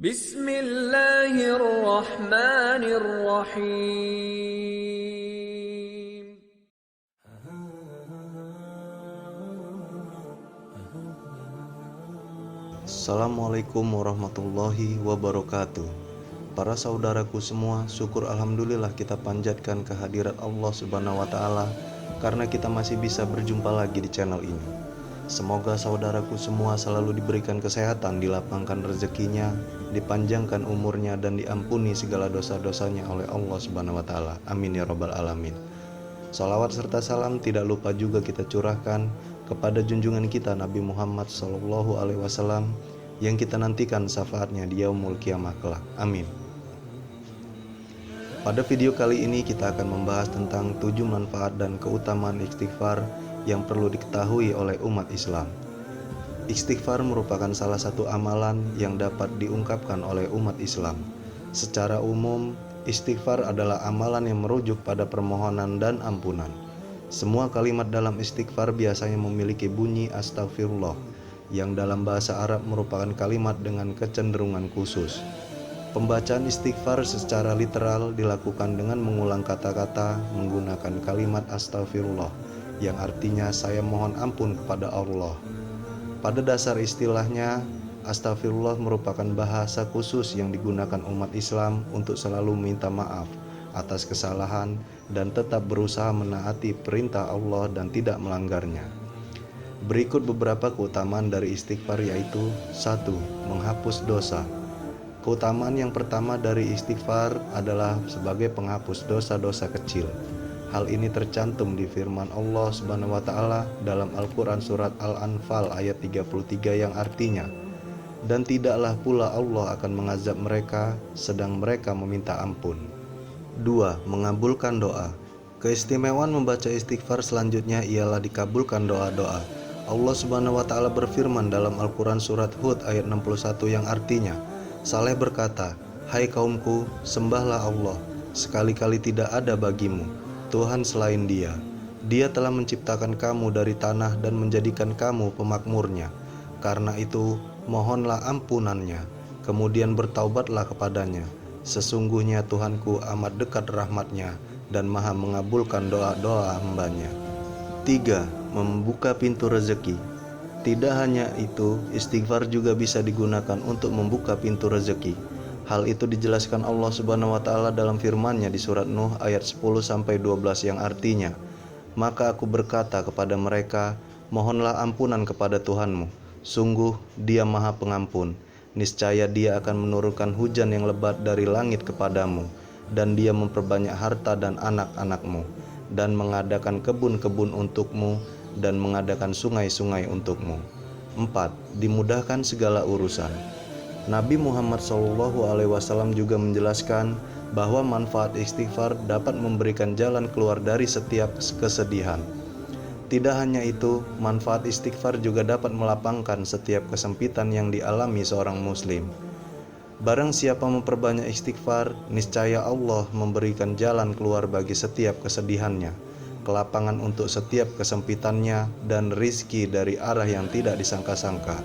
Bismillahirrahmanirrahim. Assalamualaikum warahmatullahi wabarakatuh. Para saudaraku semua, syukur alhamdulillah kita panjatkan kehadirat Allah Subhanahu wa taala karena kita masih bisa berjumpa lagi di channel ini. Semoga saudaraku semua selalu diberikan kesehatan, dilapangkan rezekinya, dipanjangkan umurnya, dan diampuni segala dosa-dosanya oleh Allah Subhanahu wa taala. Amin ya rabbal alamin. Salawat serta salam tidak lupa juga kita curahkan kepada junjungan kita Nabi Muhammad SAW yang kita nantikan syafaatnya di yaumul kiamah kelak. Amin. Pada video kali ini kita akan membahas tentang 7 manfaat dan keutamaan istighfar yang perlu diketahui oleh umat Islam. Istighfar merupakan salah satu amalan yang dapat diungkapkan oleh umat Islam. Secara umum, istighfar adalah amalan yang merujuk pada permohonan dan ampunan. Semua kalimat dalam istighfar biasanya memiliki bunyi astagfirullah, yang dalam bahasa Arab merupakan kalimat dengan kecenderungan khusus. Pembacaan istighfar secara literal dilakukan dengan mengulang kata-kata menggunakan kalimat astagfirullah, yang artinya saya mohon ampun kepada Allah. Pada dasar istilahnya, astagfirullah merupakan bahasa khusus yang digunakan umat Islam untuk selalu minta maaf atas kesalahan dan tetap berusaha menaati perintah Allah dan tidak melanggarnya. Berikut beberapa keutamaan dari istighfar, yaitu 1. Menghapus dosa. Keutamaan yang pertama dari istighfar adalah sebagai penghapus dosa-dosa kecil. Hal ini tercantum di firman Allah Subhanahu wa taala dalam Al-Qur'an surat Al-Anfal ayat 33 yang artinya, dan tidaklah pula Allah akan mengazab mereka sedang mereka meminta ampun. 2. Mengabulkan doa. Keistimewaan membaca istighfar selanjutnya ialah dikabulkan doa-doa. Allah Subhanahu wa taala berfirman dalam Al-Qur'an surat Hud ayat 61 yang artinya, Saleh berkata, "Hai kaumku, sembahlah Allah, sekali-kali tidak ada bagimu Tuhan selain Dia. Dia telah menciptakan kamu dari tanah dan menjadikan kamu pemakmurnya. Karena itu, mohonlah ampunannya, kemudian bertaubatlah kepadanya. Sesungguhnya Tuhanku amat dekat rahmatnya dan maha mengabulkan doa-doa hambanya." 3. Membuka pintu rezeki. Tidak hanya itu, istighfar juga bisa digunakan untuk membuka pintu rezeki. Hal itu dijelaskan Allah Subhanahu wa taala dalam firman-Nya di surat Nuh ayat 10-12 yang artinya, "Maka aku berkata kepada mereka, mohonlah ampunan kepada Tuhanmu. Sungguh Dia Maha Pengampun. Niscaya Dia akan menurunkan hujan yang lebat dari langit kepadamu, dan Dia memperbanyak harta dan anak-anakmu, dan mengadakan kebun-kebun untukmu, dan mengadakan sungai-sungai untukmu." 4. Dimudahkan segala urusan. Nabi Muhammad SAW juga menjelaskan bahwa manfaat istighfar dapat memberikan jalan keluar dari setiap kesedihan. Tidak hanya itu, manfaat istighfar juga dapat melapangkan setiap kesempitan yang dialami seorang muslim. Barang siapa memperbanyak istighfar, niscaya Allah memberikan jalan keluar bagi setiap kesedihannya, kelapangan untuk setiap kesempitannya, dan rizki dari arah yang tidak disangka-sangka.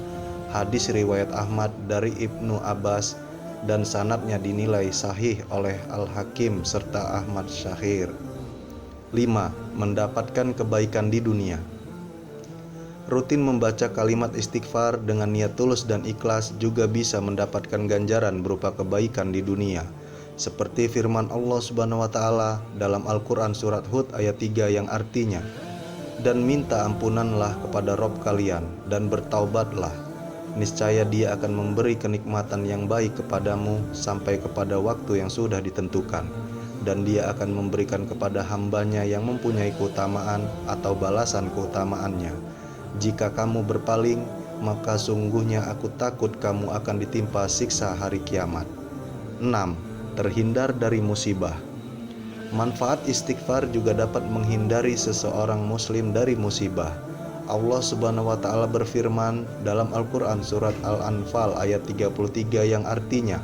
Hadis riwayat Ahmad dari Ibnu Abbas dan sanadnya dinilai sahih oleh Al-Hakim serta Ahmad Syahir. 5. Mendapatkan kebaikan di dunia. Rutin membaca kalimat istighfar dengan niat tulus dan ikhlas juga bisa mendapatkan ganjaran berupa kebaikan di dunia. Seperti firman Allah Subhanahu wa taala dalam Al-Qur'an surat Hud ayat 3 yang artinya, "Dan minta ampunanlah kepada Rabb kalian dan bertaubatlah. Niscaya Dia akan memberi kenikmatan yang baik kepadamu sampai kepada waktu yang sudah ditentukan, dan Dia akan memberikan kepada hambanya yang mempunyai keutamaan atau balasan keutamaannya. Jika kamu berpaling, maka sungguhnya aku takut kamu akan ditimpa siksa hari kiamat." 6. Terhindar dari musibah. Manfaat istighfar juga dapat menghindari seseorang muslim dari musibah. Allah Subhanahu wa taala berfirman dalam Al-Qur'an surat Al-Anfal ayat 33 yang artinya,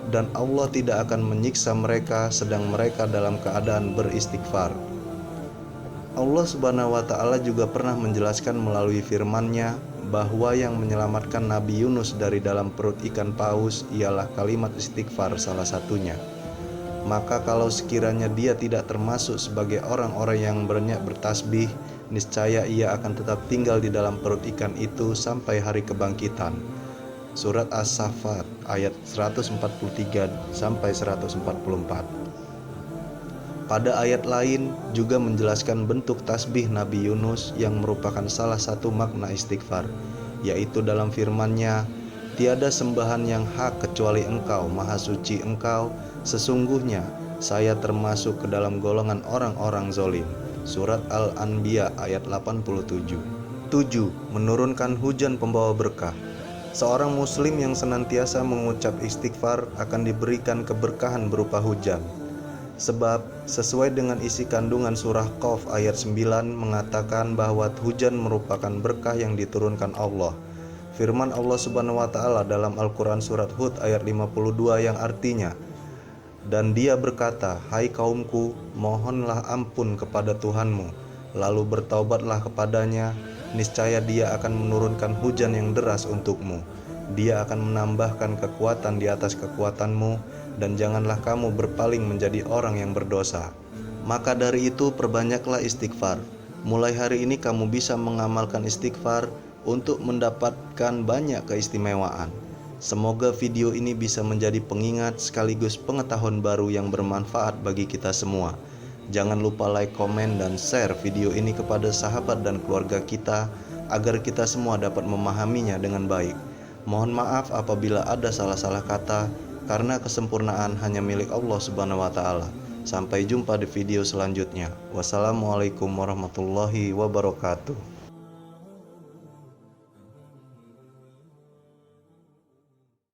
"Dan Allah tidak akan menyiksa mereka sedang mereka dalam keadaan beristighfar." Allah Subhanahu wa Ta'ala juga pernah menjelaskan melalui firman-Nya bahwa yang menyelamatkan Nabi Yunus dari dalam perut ikan paus ialah kalimat istighfar salah satunya. Maka kalau sekiranya dia tidak termasuk sebagai orang-orang yang banyak bertasbih, niscaya ia akan tetap tinggal di dalam perut ikan itu sampai hari kebangkitan. Surat As-Saffat ayat 143 sampai 144. Pada ayat lain juga menjelaskan bentuk tasbih Nabi Yunus yang merupakan salah satu makna istighfar, yaitu dalam firman-Nya, "Tiada sembahan yang hak kecuali Engkau, Maha Suci Engkau, sesungguhnya saya termasuk ke dalam golongan orang-orang zolim." Surat Al-Anbiya ayat 87. 7. Menurunkan hujan pembawa berkah. Seorang muslim yang senantiasa mengucap istighfar akan diberikan keberkahan berupa hujan. Sebab sesuai dengan isi kandungan surah Qaf ayat 9 mengatakan bahwa hujan merupakan berkah yang diturunkan Allah. Firman Allah Subhanahu wa Ta'ala dalam Al-Quran surat Hud ayat 52 yang artinya, "Dan dia berkata, hai kaumku, mohonlah ampun kepada Tuhanmu, lalu bertaubatlah kepadanya, niscaya dia akan menurunkan hujan yang deras untukmu. Dia akan menambahkan kekuatan di atas kekuatanmu, dan janganlah kamu berpaling menjadi orang yang berdosa." Maka dari itu perbanyaklah istighfar. Mulai hari ini kamu bisa mengamalkan istighfar untuk mendapatkan banyak keistimewaan. Semoga video ini bisa menjadi pengingat sekaligus pengetahuan baru yang bermanfaat bagi kita semua. Jangan lupa like, komen, dan share video ini kepada sahabat dan keluarga kita agar kita semua dapat memahaminya dengan baik. Mohon maaf apabila ada salah-salah kata, karena kesempurnaan hanya milik Allah Subhanahu wa Ta'ala. Sampai jumpa di video selanjutnya. Wassalamualaikum warahmatullahi wabarakatuh.